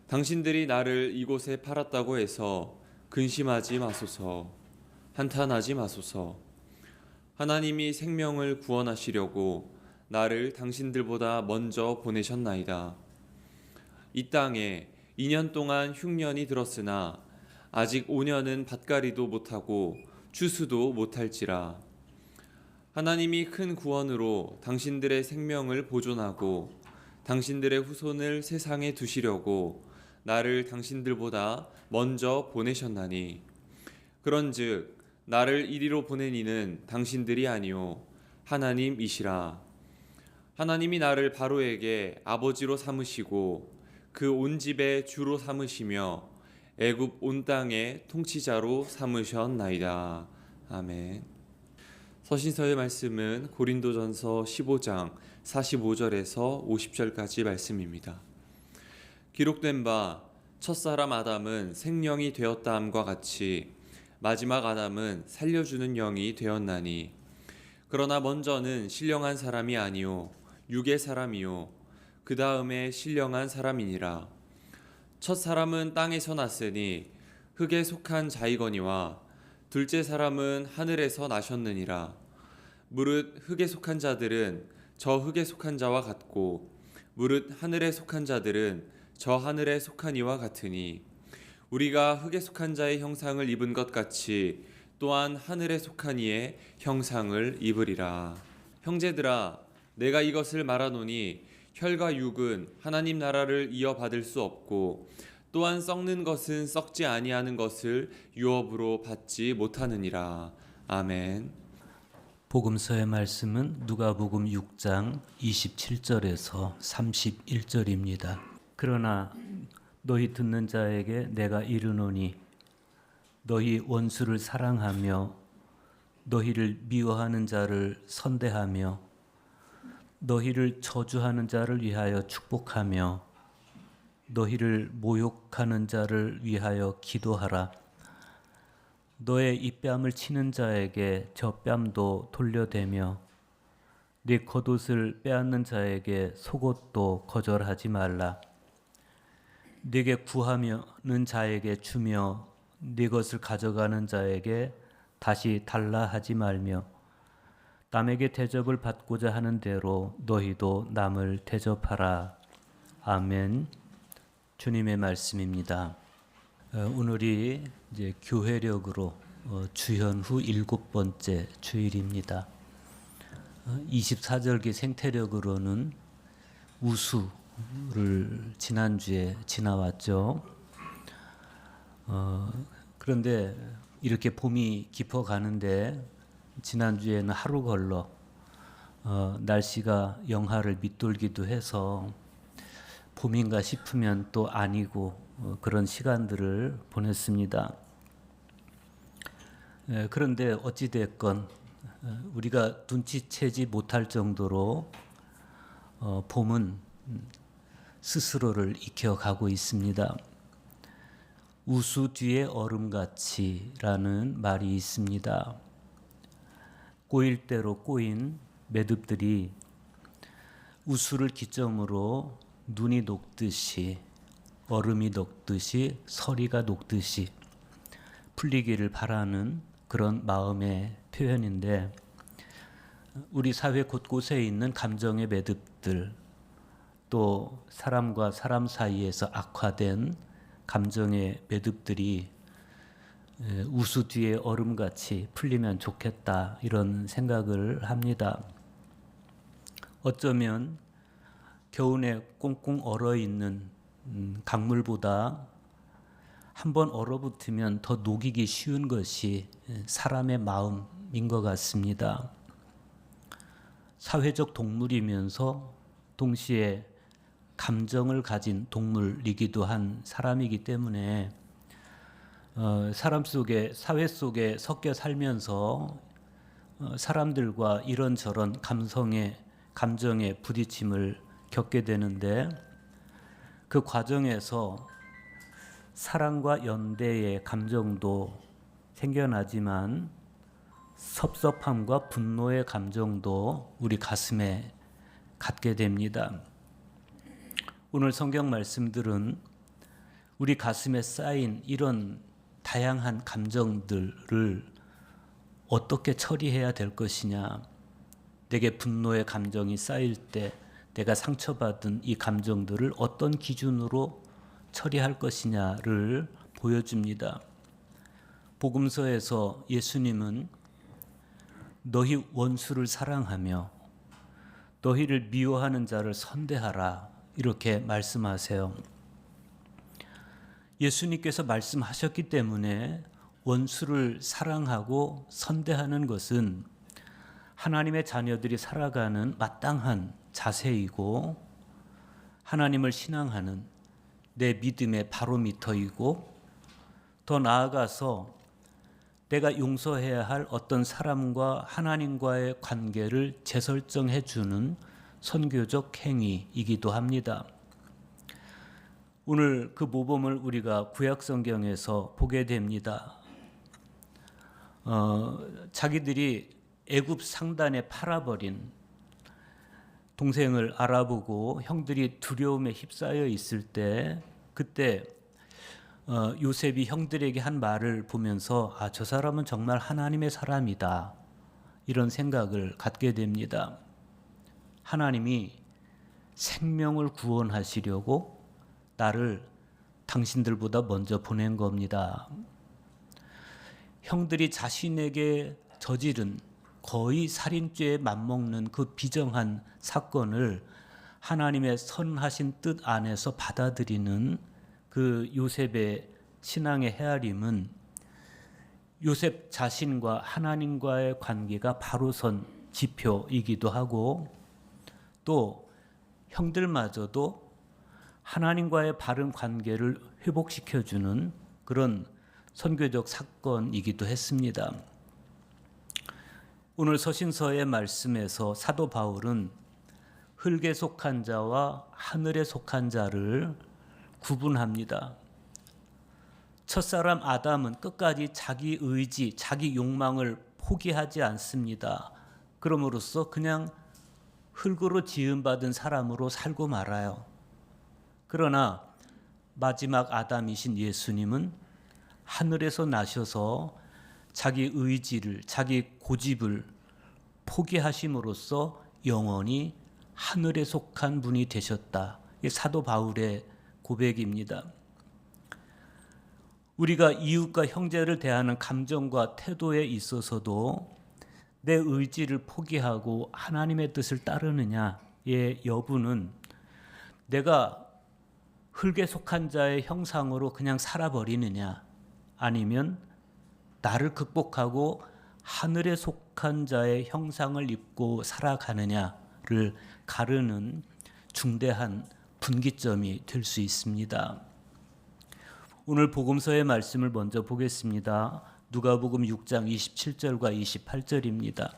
당신들이 나를 이곳에 팔았다고 해서 근심하지 마소서. 한탄하지 마소서. 하나님이 생명을 구원하시려고 나를 당신들보다 먼저 보내셨나이다. 이 땅에 2년 동안 흉년이 들었으나 아직 5년은 밭갈이도 못하고 추수도 못할지라. 하나님이 큰 구원으로 당신들의 생명을 보존하고 당신들의 후손을 세상에 두시려고 나를 당신들보다 먼저 보내셨나니, 그런즉 나를 이리로 보낸 이는 당신들이 아니요 하나님이시라. 하나님이 나를 바로에게 아버지로 삼으시고 그 온 집의 주로 삼으시며 애굽 온 땅의 통치자로 삼으셨나이다. 아멘. 서신서의 말씀은 고린도전서 15장 45절에서 50절까지 말씀입니다. 기록된 바 첫사람 아담은 생령이 되었다함과 같이 마지막 아담은 살려주는 영이 되었나니, 그러나 먼저는 신령한 사람이 아니요 육의 사람이요 그 다음에 신령한 사람이니라. 첫 사람은 땅에서 났으니 흙에 속한 자이거니와 둘째 사람은 하늘에서 나셨느니라. 무릇 흙에 속한 자들은 저 흙에 속한 자와 같고 무릇 하늘에 속한 자들은 저 하늘에 속한 이와 같으니, 우리가 흙에 속한 자의 형상을 입은 것 같이 또한 하늘에 속한 이의 형상을 입으리라. 형제들아, 내가 이것을 말하노니 혈과 육은 하나님 나라를 이어받을 수 없고 또한 썩는 것은 썩지 아니하는 것을 유업으로 받지 못하느니라. 아멘. 복음서의 말씀은 누가복음 6장 27절에서 31절입니다. 그러나 너희 듣는 자에게 내가 이르노니 너희 원수를 사랑하며 너희를 미워하는 자를 선대하며 너희를 저주하는 자를 위하여 축복하며 너희를 모욕하는 자를 위하여 기도하라. 너의 입뺨을 치는 자에게 저 뺨도 돌려대며 네 겉옷을 빼앗는 자에게 속옷도 거절하지 말라. 네게 구하려는 자에게 주며 네 것을 가져가는 자에게 다시 달라 하지 말며 남에게 대접을 받고자 하는 대로 너희도 남을 대접하라. 아멘. 주님의 말씀입니다. 오늘이 이제 교회력으로 주현 후 7번째 주일입니다. 24절기 생태력으로는 우수를 지난주에 지나왔죠. 그런데 이렇게 봄이 깊어가는데 지난주에는 하루 걸러 날씨가 영하를 밑돌기도 해서 봄인가 싶으면 또 아니고 그런 시간들을 보냈습니다. 그런데 어찌됐건 우리가 눈치채지 못할 정도로 봄은 스스로를 익혀가고 있습니다. 우수 뒤에 얼음같이라는 말이 있습니다. 꼬일 대로 꼬인 매듭들이 우수를 기점으로 눈이 녹듯이 얼음이 녹듯이 서리가 녹듯이 풀리기를 바라는 그런 마음의 표현인데, 우리 사회 곳곳에 있는 감정의 매듭들, 또 사람과 사람 사이에서 악화된 감정의 매듭들이 우수 뒤에 얼음같이 풀리면 좋겠다, 이런 생각을 합니다. 어쩌면 겨우내 꽁꽁 얼어있는 강물보다 한번 얼어붙으면 더 녹이기 쉬운 것이 사람의 마음인 것 같습니다. 사회적 동물이면서 동시에 감정을 가진 동물이기도 한 사람이기 때문에 사람 속에, 사회 속에 섞여 살면서 사람들과 이런저런 감정의 부딪힘을 겪게 되는데, 그 과정에서 사랑과 연대의 감정도 생겨나지만 섭섭함과 분노의 감정도 우리 가슴에 갖게 됩니다. 오늘 성경 말씀들은 우리 가슴에 쌓인 이런 다양한 감정들을 어떻게 처리해야 될 것이냐, 내게 분노의 감정이 쌓일 때 내가 상처받은 이 감정들을 어떤 기준으로 처리할 것이냐를 보여줍니다. 복음서에서 예수님은 너희 원수를 사랑하며 너희를 미워하는 자를 선대하라 이렇게 말씀하세요. 예수님께서 말씀하셨기 때문에 원수를 사랑하고 선대하는 것은 하나님의 자녀들이 살아가는 마땅한 자세이고 하나님을 신앙하는 내 믿음의 바로미터이고 더 나아가서 내가 용서해야 할 어떤 사람과 하나님과의 관계를 재설정해 주는 선교적 행위이기도 합니다. 오늘 그 모범을 우리가 구약 성경에서 보게 됩니다. 자기들이 애굽 상단에 팔아버린 동생을 알아보고 형들이 두려움에 휩싸여 있을 때 그때 요셉이 형들에게 한 말을 보면서 저 사람은 정말 하나님의 사람이다 이런 생각을 갖게 됩니다. 하나님이 생명을 구원하시려고 나를 당신들보다 먼저 보낸 겁니다. 형들이 자신에게 저지른 거의 살인죄에 맞먹는 그 비정한 사건을 하나님의 선하신 뜻 안에서 받아들이는 그 요셉의 신앙의 헤아림은 요셉 자신과 하나님과의 관계가 바로 선 지표이기도 하고 또 형들마저도 하나님과의 바른 관계를 회복시켜주는 그런 선교적 사건이기도 했습니다. 오늘 서신서의 말씀에서 사도 바울은 흙에 속한 자와 하늘에 속한 자를 구분합니다. 첫사람 아담은 끝까지 자기 의지, 자기 욕망을 포기하지 않습니다. 그럼으로써 그냥 흙으로 지음받은 사람으로 살고 말아요. 그러나 마지막 아담이신 예수님은 하늘에서 나셔서 자기 의지를, 자기 고집을 포기하심으로써 영원히 하늘에 속한 분이 되셨다. 이게 사도 바울의 고백입니다. 우리가 이웃과 형제를 대하는 감정과 태도에 있어서도 내 의지를 포기하고 하나님의 뜻을 따르느냐의 여부는 내가 흙에 속한 자의 형상으로 그냥 살아버리느냐 아니면 나를 극복하고 하늘에 속한 자의 형상을 입고 살아가느냐를 가르는 중대한 분기점이 될 수 있습니다. 오늘 복음서의 말씀을 먼저 보겠습니다. 누가복음 6장 27절과 28절입니다.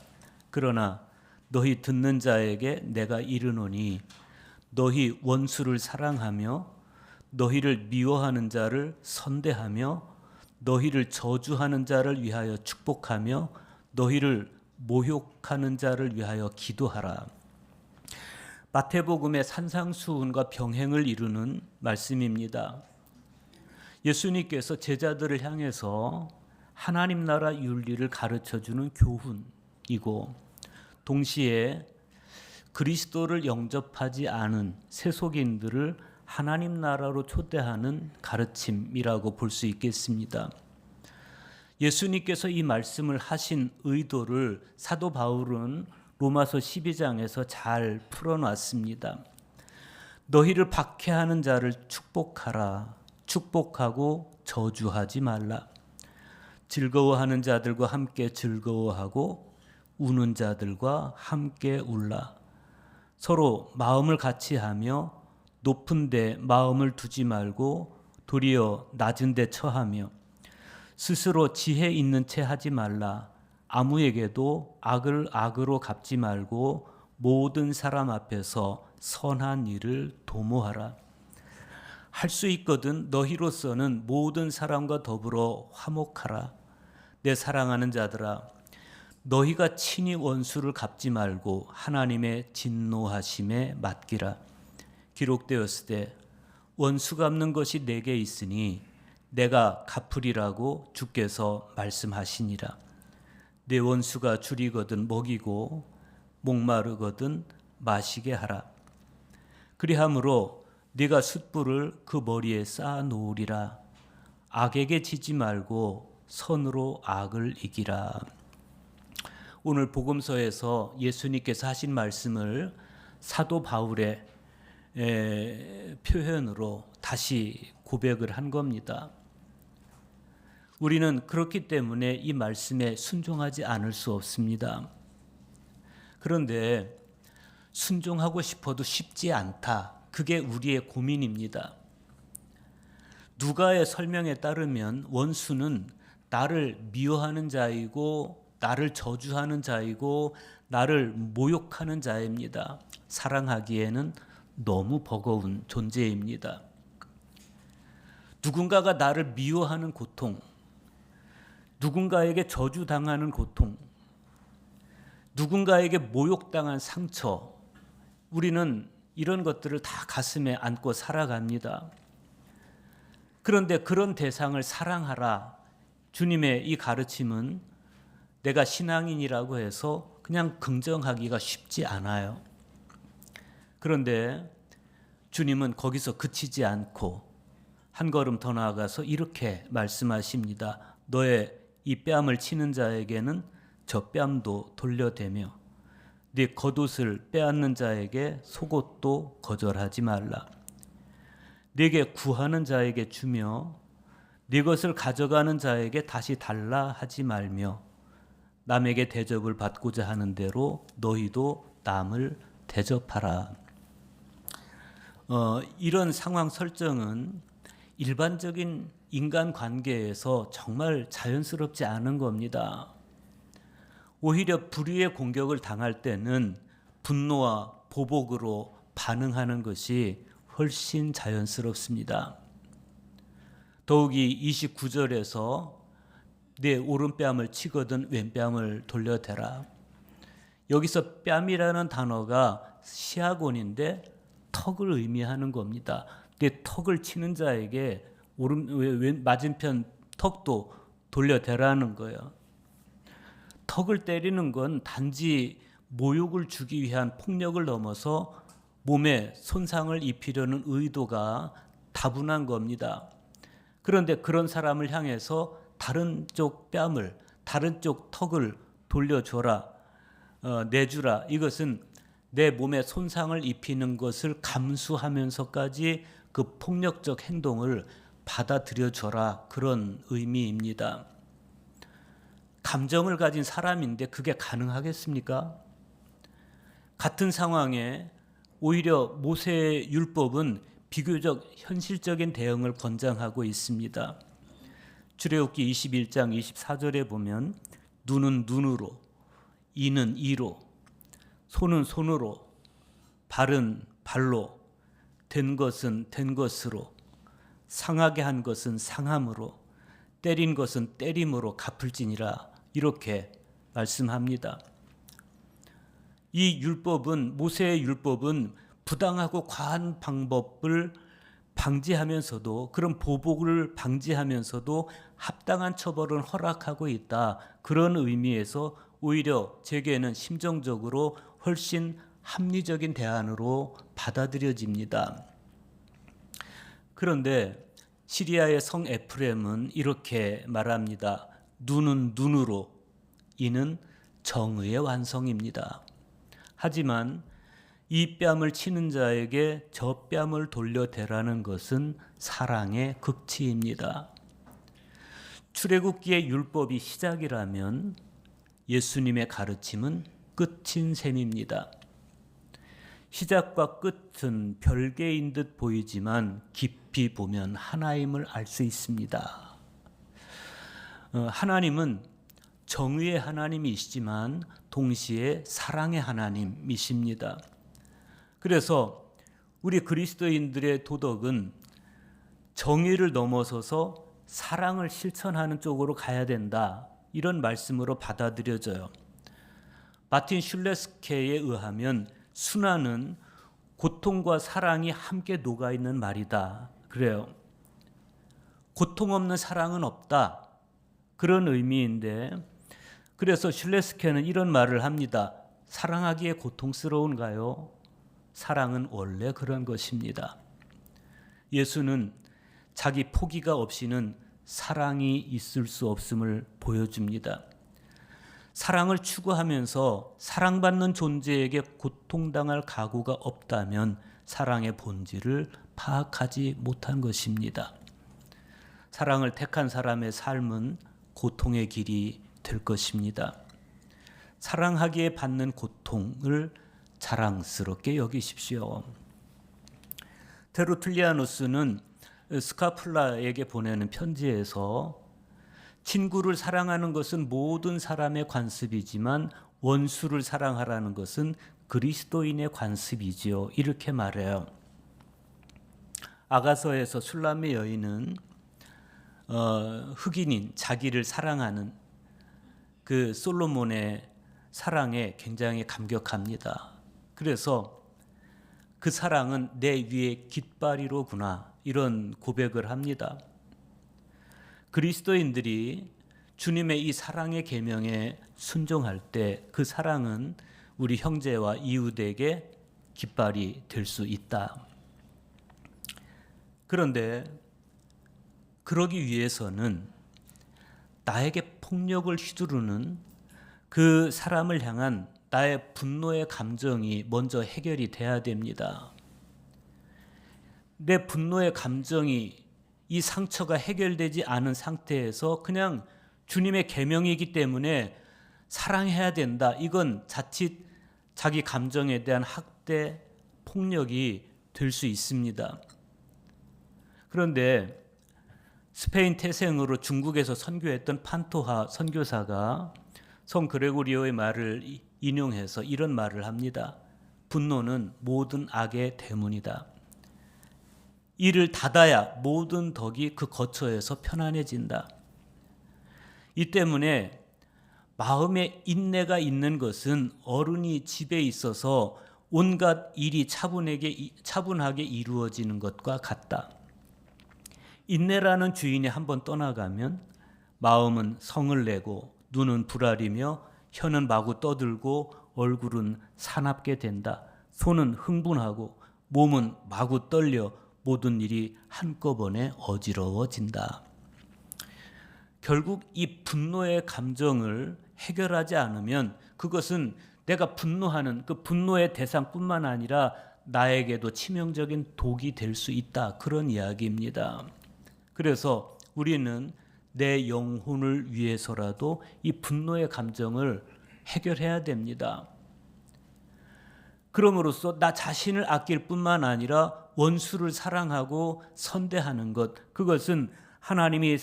그러나 너희 듣는 자에게 내가 이르노니 너희 원수를 사랑하며 너희를 미워하는 자를 선대하며 너희를 저주하는 자를 위하여 축복하며 너희를 모욕하는 자를 위하여 기도하라. 마태복음의 산상수훈과 병행을 이루는 말씀입니다. 예수님께서 제자들을 향해서 하나님 나라 윤리를 가르쳐주는 교훈이고 동시에 그리스도를 영접하지 않은 세속인들을 하나님 나라로 초대하는 가르침이라고 볼 수 있겠습니다. 예수님께서 이 말씀을 하신 의도를 사도 바울은 로마서 12장에서 잘 풀어놨습니다. 너희를 박해하는 자를 축복하라. 축복하고 저주하지 말라. 즐거워하는 자들과 함께 즐거워하고 우는 자들과 함께 울라. 서로 마음을 같이 하며 높은 데 마음을 두지 말고 도리어 낮은 데 처하며 스스로 지혜 있는 채 하지 말라. 아무에게도 악을 악으로 갚지 말고 모든 사람 앞에서 선한 일을 도모하라. 할 수 있거든 너희로서는 모든 사람과 더불어 화목하라. 내 사랑하는 자들아, 너희가 친히 원수를 갚지 말고 하나님의 진노하심에 맡기라. 기록되었을 때 원수 갚는 것이 내게 있으니 내가 갚으리라고 주께서 말씀하시니라. 내 원수가 줄이거든 먹이고 목마르거든 마시게 하라. 그리함으로 네가 숯불을 그 머리에 쌓아 놓으리라. 악에게 지지 말고 선으로 악을 이기라. 오늘 복음서에서 예수님께서 하신 말씀을 사도 바울의 표현으로 다시 고백을 한 겁니다. 우리는 그렇기 때문에 이 말씀에 순종하지 않을 수 없습니다. 그런데 순종하고 싶어도 쉽지 않다. 그게 우리의 고민입니다. 누가의 설명에 따르면 원수는 나를 미워하는 자이고 나를 저주하는 자이고 나를 모욕하는 자입니다. 사랑하기에는 너무 버거운 존재입니다. 누군가가 나를 미워하는 고통, 누군가에게 저주당하는 고통, 누군가에게 모욕당한 상처, 우리는 이런 것들을 다 가슴에 안고 살아갑니다. 그런데 그런 대상을 사랑하라. 주님의 이 가르침은 내가 신앙인이라고 해서 그냥 긍정하기가 쉽지 않아요. 그런데 주님은 거기서 그치지 않고 한 걸음 더 나아가서 이렇게 말씀하십니다. 너의 이 뺨을 치는 자에게는 저 뺨도 돌려대며 네 겉옷을 빼앗는 자에게 속옷도 거절하지 말라. 네게 구하는 자에게 주며 네 것을 가져가는 자에게 다시 달라 하지 말며 남에게 대접을 받고자 하는 대로 너희도 남을 대접하라. 이런 상황 설정은 일반적인 인간 관계에서 정말 자연스럽지 않은 겁니다. 오히려 불의의 공격을 당할 때는 분노와 보복으로 반응하는 것이 훨씬 자연스럽습니다. 더욱이 29절에서 내 오른뺨을 치거든 왼뺨을 돌려대라. 여기서 뺨이라는 단어가 시아곤인데 턱을 의미하는 겁니다. 내 턱을 치는 자에게 맞은편 턱도 돌려대라는 거예요. 턱을 때리는 건 단지 모욕을 주기 위한 폭력을 넘어서 몸에 손상을 입히려는 의도가 다분한 겁니다. 그런데 그런 사람을 향해서 다른 쪽 뺨을, 다른 쪽 턱을 돌려줘라, 내주라. 이것은 내 몸에 손상을 입히는 것을 감수하면서까지 그 폭력적 행동을 받아들여줘라. 그런 의미입니다. 감정을 가진 사람인데 그게 가능하겠습니까? 같은 상황에 오히려 모세의 율법은 비교적 현실적인 대응을 권장하고 있습니다. 출애굽기 21장 24절에 보면 눈은 눈으로, 이는 이로, 손은 손으로, 발은 발로, 된 것은 된 것으로, 상하게 한 것은 상함으로, 때린 것은 때림으로 갚을지니라. 이렇게 말씀합니다. 이 율법은, 모세의 율법은 부당하고 과한 방법을 방지하면서도, 그런 보복을 방지하면서도 합당한 처벌을 허락하고 있다. 그런 의미에서 오히려 제게는 심정적으로 훨씬 합리적인 대안으로 받아들여집니다. 그런데 시리아의 성 에프렘은 이렇게 말합니다. 눈은 눈으로, 이는 정의의 완성입니다. 하지만 이 뺨을 치는 자에게 저 뺨을 돌려대라는 것은 사랑의 극치입니다. 출애굽기의 율법이 시작이라면 예수님의 가르침은 끝인 셈입니다. 시작과 끝은 별개인 듯 보이지만 깊이 보면 하나임을 알 수 있습니다. 하나님은 정의의 하나님이시지만 동시에 사랑의 하나님이십니다. 그래서 우리 그리스도인들의 도덕은 정의를 넘어서서 사랑을 실천하는 쪽으로 가야 된다. 이런 말씀으로 받아들여져요. 마틴 슐레스케에 의하면 순화는 고통과 사랑이 함께 녹아 있는 말이다. 그래요. 고통 없는 사랑은 없다. 그런 의미인데, 그래서 슐레스케는 이런 말을 합니다. 사랑하기에 고통스러운가요? 사랑은 원래 그런 것입니다. 예수는 자기 포기가 없이는 사랑이 있을 수 없음을 보여줍니다. 사랑을 추구하면서 사랑받는 존재에게 고통당할 각오가 없다면 사랑의 본질을 파악하지 못한 것입니다. 사랑을 택한 사람의 삶은 고통의 길이 될 것입니다. 사랑하기에 받는 고통을 자랑스럽게 여기십시오. 테르툴리아누스는 스카플라에게 보내는 편지에서 친구를 사랑하는 것은 모든 사람의 관습이지만 원수를 사랑하라는 것은 그리스도인의 관습이지요. 이렇게 말해요. 아가서에서 술람의 여인은 흑인인 자기를 사랑하는 그 솔로몬의 사랑에 굉장히 감격합니다. 그래서 그 사랑은 내 위에 깃발이로구나 이런 고백을 합니다. 그리스도인들이 주님의 이 사랑의 계명에 순종할 때 그 사랑은 우리 형제와 이웃에게 깃발이 될 수 있다. 그런데 그러기 위해서는 나에게 폭력을 휘두르는 그 사람을 향한 나의 분노의 감정이 먼저 해결이 돼야 됩니다. 내 분노의 감정이 이 상처가 해결되지 않은 상태에서 그냥 주님의 계명이기 때문에 사랑해야 된다. 이건 자칫 자기 감정에 대한 학대, 폭력이 될 수 있습니다. 그런데 스페인 태생으로 중국에서 선교했던 판토하 선교사가 성 그레고리오의 말을 인용해서 이런 말을 합니다. 분노는 모든 악의 대문이다. 이를 닫아야 모든 덕이 그 거처에서 편안해진다. 이 때문에 마음에 인내가 있는 것은 어른이 집에 있어서 온갖 일이 차분하게 이루어지는 것과 같다. 인내라는 주인이 한번 떠나가면 마음은 성을 내고 눈은 불알이며 혀는 마구 떠들고 얼굴은 사납게 된다. 손은 흥분하고 몸은 마구 떨려 모든 일이 한꺼번에 어지러워진다. 결국 이 분노의 감정을 해결하지 않으면 그것은 내가 분노하는 그 분노의 대상뿐만 아니라 나에게도 치명적인 독이 될 수 있다. 그런 이야기입니다. 그래서 우리는 내 영혼을 위해서라도 이 분노의 감정을 해결해야 됩니다. 그럼으로써 나 자신을 아낄 뿐만 아니라 원수를 사랑하고 선대하는 것, 그것은 하나님의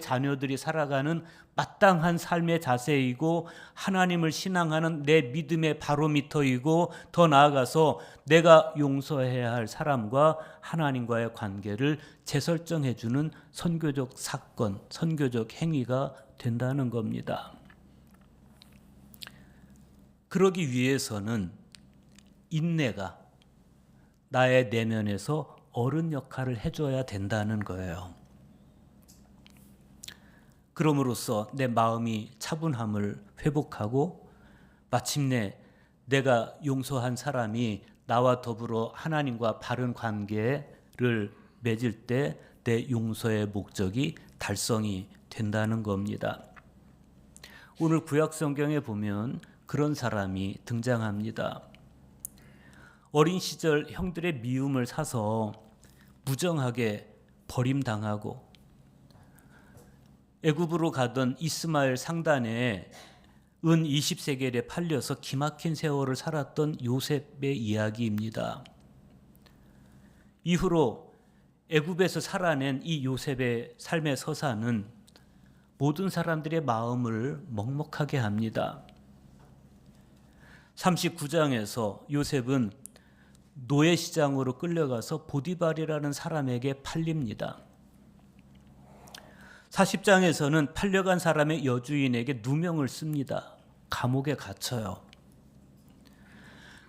자녀들이 살아가는 마땅한 삶의 자세이고 하나님을 신앙하는 내 믿음의 바로미터이고 더 나아가서 내가 용서해야 할 사람과 하나님과의 관계를 재설정해 주는 선교적 사건, 선교적 행위가 된다는 겁니다. 그러기 위해서는 인내가 나의 내면에서 어른 역할을 해줘야 된다는 거예요. 그럼으로써 내 마음이 차분함을 회복하고 마침내 내가 용서한 사람이 나와 더불어 하나님과 바른 관계를 맺을 때 내 용서의 목적이 달성이 된다는 겁니다. 오늘 구약 성경에 보면 그런 사람이 등장합니다. 어린 시절 형들의 미움을 사서 무정하게 버림당하고 애굽으로 가던 이스마엘 상단에 은 20세겔에 팔려서 기막힌 세월을 살았던 요셉의 이야기입니다. 이후로 애굽에서 살아낸 이 요셉의 삶의 서사는 모든 사람들의 마음을 먹먹하게 합니다. 39장에서 요셉은 노예시장으로 끌려가서 보디발이라는 사람에게 팔립니다. 40장에서는 팔려간 사람의 여주인에게 누명을 씁니다. 감옥에 갇혀요.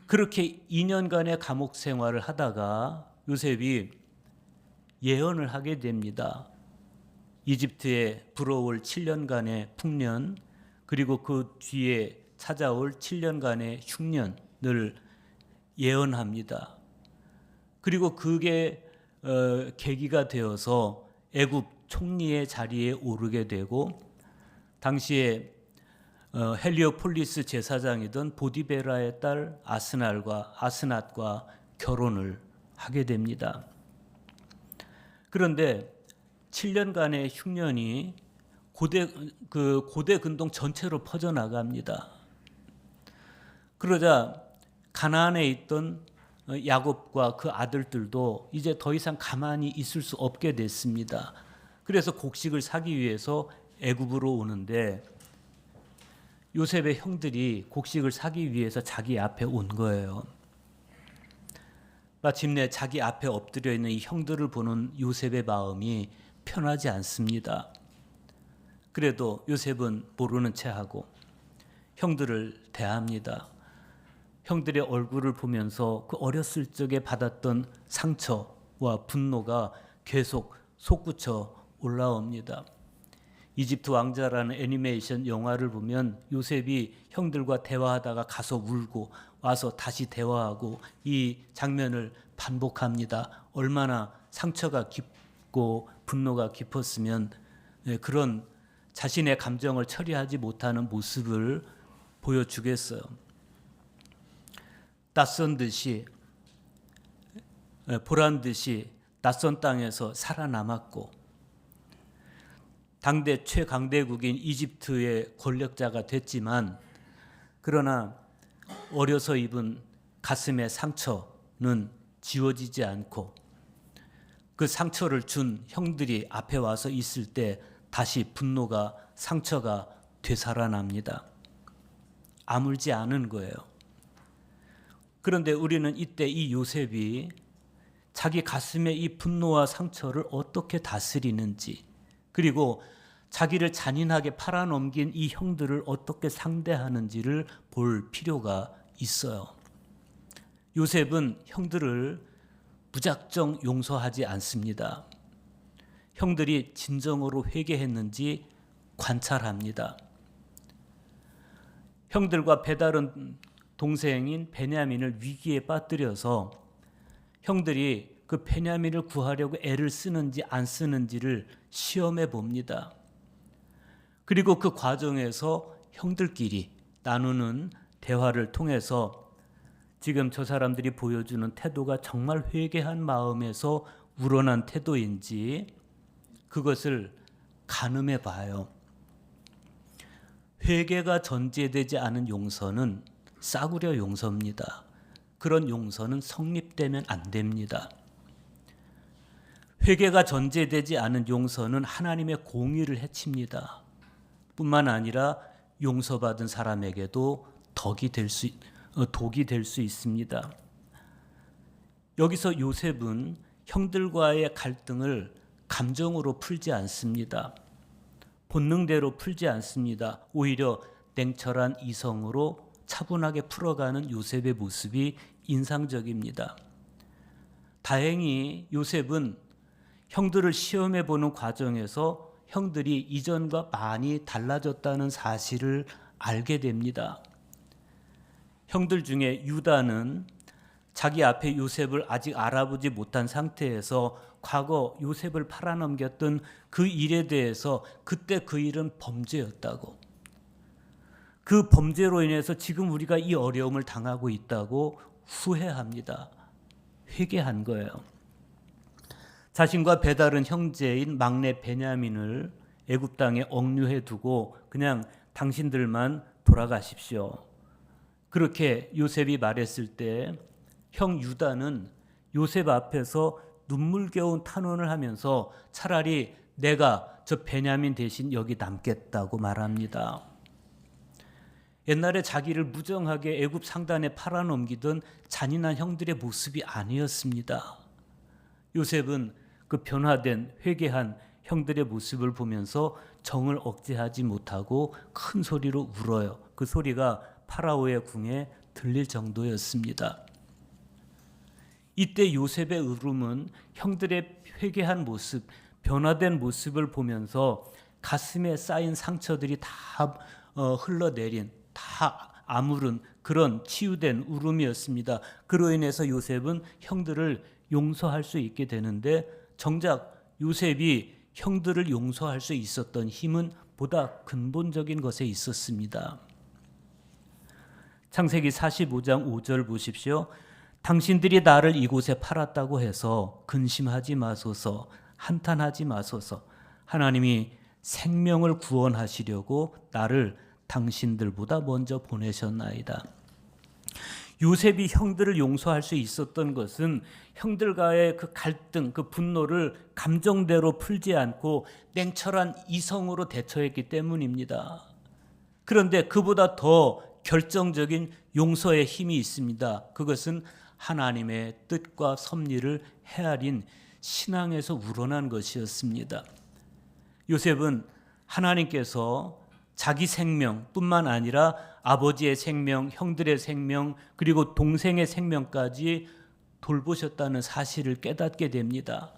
그렇게 2년간의 감옥 생활을 하다가 요셉이 예언을 하게 됩니다. 이집트에 불어올 7년간의 풍년, 그리고 그 뒤에 찾아올 7년간의 흉년을 예언합니다. 그리고 그게 계기가 되어서 애굽 총리의 자리에 오르게 되고, 당시에 헬리오폴리스 제사장이던 보디베라의 딸 아스낫과 결혼을 하게 됩니다. 그런데 7년간의 흉년이 고대 근동 전체로 퍼져나갑니다. 그러자 가나안에 있던 야곱과 그 아들들도 이제 더 이상 가만히 있을 수 없게 됐습니다. 그래서 곡식을 사기 위해서 애굽으로 오는데 요셉의 형들이 곡식을 사기 위해서 자기 앞에 온 거예요. 마침내 자기 앞에 엎드려 있는 이 형들을 보는 요셉의 마음이 편하지 않습니다. 그래도 요셉은 모르는 체하고 형들을 대합니다. 형들의 얼굴을 보면서 그 어렸을 적에 받았던 상처와 분노가 계속 솟구쳐 올라옵니다. 이집트 왕자라는 애니메이션 영화를 보면 요셉이 형들과 대화하다가 가서 울고 와서 다시 대화하고 이 장면을 반복합니다. 얼마나 상처가 깊고 분노가 깊었으면 그런 자신의 감정을 처리하지 못하는 모습을 보여주겠어요. 낯선 듯이 보란 듯이 낯선 땅에서 살아남았고 당대 최강대국인 이집트의 권력자가 됐지만, 그러나 어려서 입은 가슴의 상처는 지워지지 않고 그 상처를 준 형들이 앞에 와서 있을 때 다시 분노가, 상처가 되살아납니다. 아물지 않은 거예요. 그런데 우리는 이때 이 요셉이 자기 가슴의 이 분노와 상처를 어떻게 다스리는지, 그리고 자기를 잔인하게 팔아넘긴 이 형들을 어떻게 상대하는지를 볼 필요가 있어요. 요셉은 형들을 무작정 용서하지 않습니다. 형들이 진정으로 회개했는지 관찰합니다. 형들과 배다른 동생인 베냐민을 위기에 빠뜨려서 형들이 그 베냐민을 구하려고 애를 쓰는지 안 쓰는지를 시험해 봅니다. 그리고 그 과정에서 형들끼리 나누는 대화를 통해서 지금 저 사람들이 보여주는 태도가 정말 회개한 마음에서 우러난 태도인지 그것을 가늠해 봐요. 회개가 전제되지 않은 용서는 싸구려 용서입니다. 그런 용서는 성립되면 안 됩니다. 회개가 전제되지 않은 용서는 하나님의 공의를 해칩니다. 뿐만 아니라 용서받은 사람에게도 독이 될 수 있습니다. 여기서 요셉은 형들과의 갈등을 감정으로 풀지 않습니다. 본능대로 풀지 않습니다. 오히려 냉철한 이성으로 차분하게 풀어가는 요셉의 모습이 인상적입니다. 다행히 요셉은 형들을 시험해 보는 과정에서 형들이 이전과 많이 달라졌다는 사실을 알게 됩니다. 형들 중에 유다는 자기 앞에 요셉을 아직 알아보지 못한 상태에서 과거 요셉을 팔아넘겼던 그 일에 대해서 그때 그 일은 범죄였다고, 그 범죄로 인해서 지금 우리가 이 어려움을 당하고 있다고 후회합니다. 회개한 거예요. 자신과 배다른 형제인 막내 베냐민을 애굽 땅에 억류해 두고 그냥 당신들만 돌아가십시오. 그렇게 요셉이 말했을 때 형 유다는 요셉 앞에서 눈물겨운 탄원을 하면서 차라리 내가 저 베냐민 대신 여기 남겠다고 말합니다. 옛날에 자기를 무정하게 애굽 상단에 팔아넘기던 잔인한 형들의 모습이 아니었습니다. 요셉은 그 변화된 회개한 형들의 모습을 보면서 정을 억제하지 못하고 큰 소리로 울어요. 그 소리가 파라오의 궁에 들릴 정도였습니다. 이때 요셉의 울음은 형들의 회개한 모습, 변화된 모습을 보면서 가슴에 쌓인 상처들이 다 흘러내린, 다 아무른 그런 치유된 울음이었습니다. 그로 인해서 요셉은 형들을 용서할 수 있게 되는데, 정작 요셉이 형들을 용서할 수 있었던 힘은 보다 근본적인 것에 있었습니다. 창세기 45장 5절 보십시오. 당신들이 나를 이곳에 팔았다고 해서 근심하지 마소서, 한탄하지 마소서. 하나님이 생명을 구원하시려고 나를 당신들보다 먼저 보내셨나이다. 요셉이 형들을 용서할 수 있었던 것은 형들과의 그 갈등, 그 분노를 감정대로 풀지 않고 냉철한 이성으로 대처했기 때문입니다. 그런데 그보다 더 결정적인 용서의 힘이 있습니다. 그것은 하나님의 뜻과 섭리를 헤아린 신앙에서 우러난 것이었습니다. 요셉은 하나님께서 자기 생명뿐만 아니라 아버지의 생명, 형들의 생명, 그리고 동생의 생명까지 돌보셨다는 사실을 깨닫게 됩니다.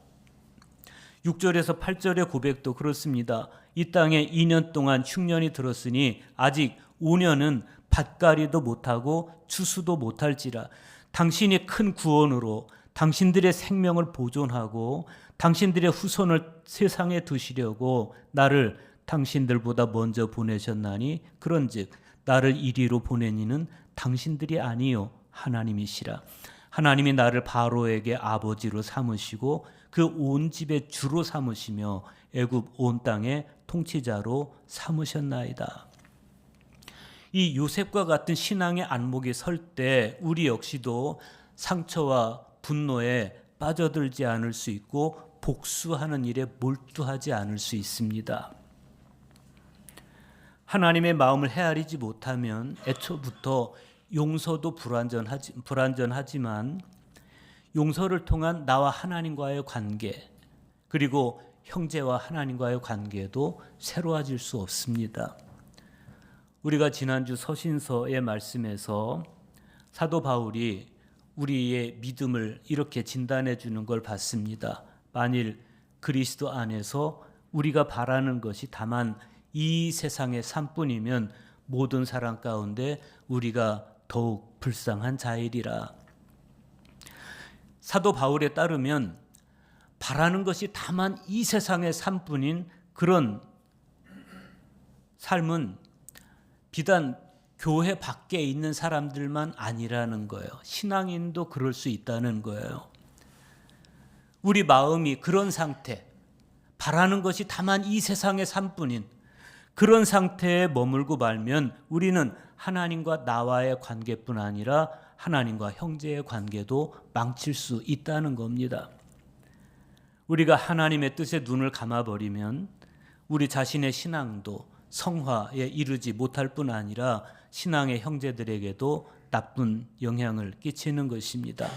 6절에서 8절의 고백도 그렇습니다. 이 땅에 2년 동안 흉년이 들었으니 아직 5년은 밭갈이도 못하고 추수도 못할지라 당신이 큰 구원으로 당신들의 생명을 보존하고 당신들의 후손을 세상에 두시려고 나를 당신들보다 먼저 보내셨나니 그런즉 나를 이리로 보낸 이는 당신들이 아니요 하나님이시라. 하나님이 나를 바로에게 아버지로 삼으시고 그 온 집의 주로 삼으시며 애굽 온 땅의 통치자로 삼으셨나이다. 이 요셉과 같은 신앙의 안목이 설 때 우리 역시도 상처와 분노에 빠져들지 않을 수 있고 복수하는 일에 몰두하지 않을 수 있습니다. 하나님의 마음을 헤아리지 못하면 애초부터 용서도 불완전하지만 용서를 통한 나와 하나님과의 관계, 그리고 형제와 하나님과의 관계도 새로워질 수 없습니다. 우리가 지난주 서신서의 말씀에서 사도 바울이 우리의 믿음을 이렇게 진단해 주는 걸 봤습니다. 만일 그리스도 안에서 우리가 바라는 것이 다만 이 세상의 삶뿐이면 모든 사람 가운데 우리가 더욱 불쌍한 자이리라. 사도 바울에 따르면 바라는 것이 다만 이 세상의 삶뿐인 그런 삶은 비단 교회 밖에 있는 사람들만 아니라는 거예요. 신앙인도 그럴 수 있다는 거예요. 우리 마음이 그런 상태, 바라는 것이 다만 이 세상의 삶뿐인 그런 상태에 머물고 말면 우리는 하나님과 나와의 관계뿐 아니라 하나님과 형제의 관계도 망칠 수 있다는 겁니다. 우리가 하나님의 뜻에 눈을 감아버리면 우리 자신의 신앙도 성화에 이르지 못할 뿐 아니라 신앙의 형제들에게도 나쁜 영향을 끼치는 것입니다.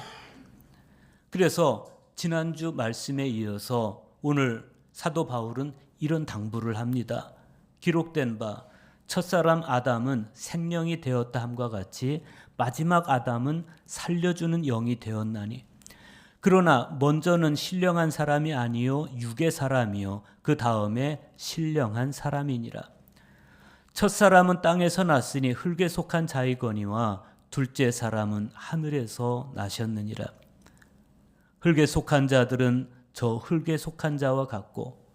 그래서 지난주 말씀에 이어서 오늘 사도 바울은 이런 당부를 합니다. 기록된 바 첫사람 아담은 생명이 되었다 함과 같이 마지막 아담은 살려주는 영이 되었나니 그러나 먼저는 신령한 사람이 아니요 육의 사람이요 그 다음에 신령한 사람이니라. 첫사람은 땅에서 났으니 흙에 속한 자이거니와 둘째 사람은 하늘에서 나셨느니라. 흙에 속한 자들은 저 흙에 속한 자와 같고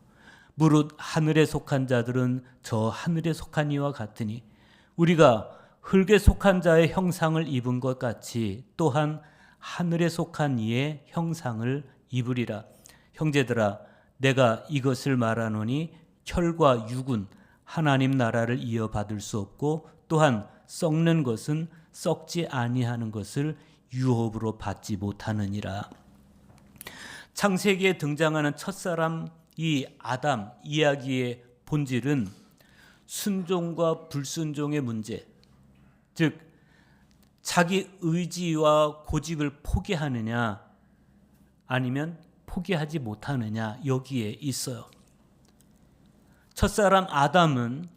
무릇 하늘에 속한 자들은 저 하늘에 속한 이와 같으니 우리가 흙에 속한 자의 형상을 입은 것 같이 또한 하늘에 속한 이의 형상을 입으리라. 형제들아 내가 이것을 말하노니 혈과 육은 하나님 나라를 이어받을 수 없고 또한 썩는 것은 썩지 아니하는 것을 유업으로 받지 못하느니라. 창세기에 등장하는 첫사람 이 아담 이야기의 본질은 순종과 불순종의 문제, 즉 자기 의지와 고집을 포기하느냐 아니면 포기하지 못하느냐 여기에 있어요. 첫사람 아담은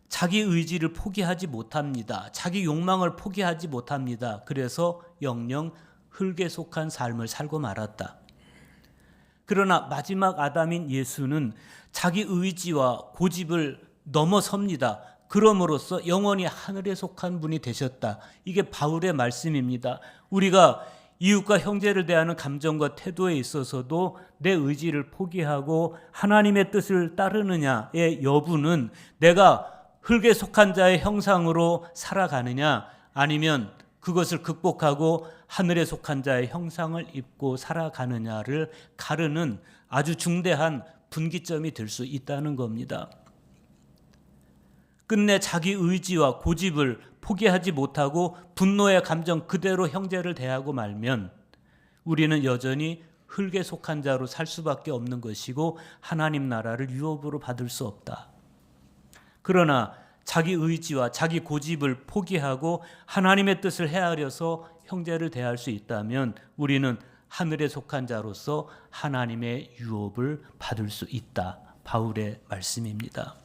자기 의지를 포기하지 못합니다. 자기 욕망을 포기하지 못합니다. 그래서 영영 흙에 속한 삶을 살고 말았다. 그러나 마지막 아담인 예수는 자기 의지와 고집을 넘어섭니다. 그럼으로써 영원히 하늘에 속한 분이 되셨다. 이게 바울의 말씀입니다. 우리가 이웃과 형제를 대하는 감정과 태도에 있어서도 내 의지를 포기하고 하나님의 뜻을 따르느냐의 여부는 내가 흙에 속한 자의 형상으로 살아가느냐 아니면 그것을 극복하고 하늘에 속한 자의 형상을 입고 살아가느냐를 가르는 아주 중대한 분기점이 될 수 있다는 겁니다. 끝내 자기 의지와 고집을 포기하지 못하고 분노의 감정 그대로 형제를 대하고 말면 우리는 여전히 흙에 속한 자로 살 수밖에 없는 것이고 하나님 나라를 유업으로 받을 수 없다. 그러나 자기 의지와 자기 고집을 포기하고 하나님의 뜻을 헤아려서 형제를 대할 수 있다면 우리는 하늘에 속한 자로서 하나님의 유업을 받을 수 있다. 바울의 말씀입니다.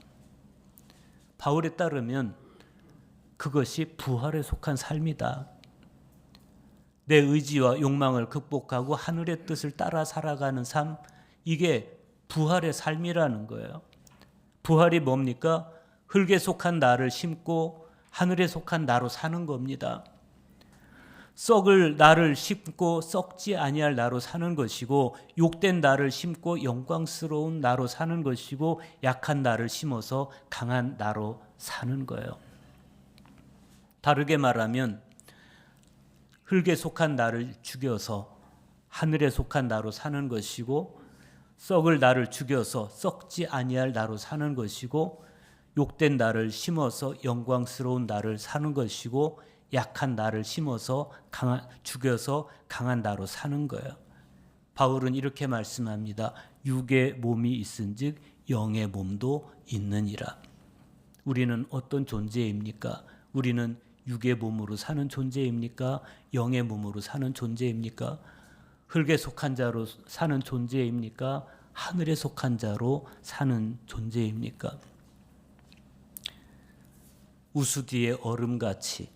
바울에 따르면 그것이 부활에 속한 삶이다. 내 의지와 욕망을 극복하고 하늘의 뜻을 따라 살아가는 삶, 이게 부활의 삶이라는 거예요. 부활이 뭡니까? 흙에 속한 나를 심고 하늘에 속한 나로 사는 겁니다. 썩을 나를 심고 썩지 아니할 나로 사는 것이고 욕된 나를 심고 영광스러운 나로 사는 것이고 약한 나를 심어서 강한 나로 사는 거예요. 다르게 말하면 흙에 속한 나를 죽여서 하늘에 속한 나로 사는 것이고 썩을 나를 죽여서 썩지 아니할 나로 사는 것이고 욕된 나를 심어서 영광스러운 나를 사는 것이고 약한 나를 심어서 죽여서 강한 나로 사는 거예요. 바울은 이렇게 말씀합니다. 육의 몸이 있은즉 영의 몸도 있느니라. 우리는 어떤 존재입니까? 우리는 육의 몸으로 사는 존재입니까? 영의 몸으로 사는 존재입니까? 흙에 속한 자로 사는 존재입니까? 하늘에 속한 자로 사는 존재입니까? 우수 뒤에 얼음같이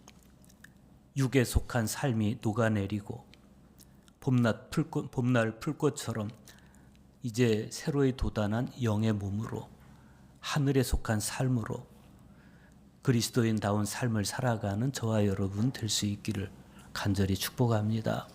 육에 속한 삶이 녹아내리고 봄날 풀꽃처럼 이제 새로이 돋아난 영의 몸으로 하늘에 속한 삶으로 그리스도인다운 삶을 살아가는 저와 여러분 될 수 있기를 간절히 축복합니다.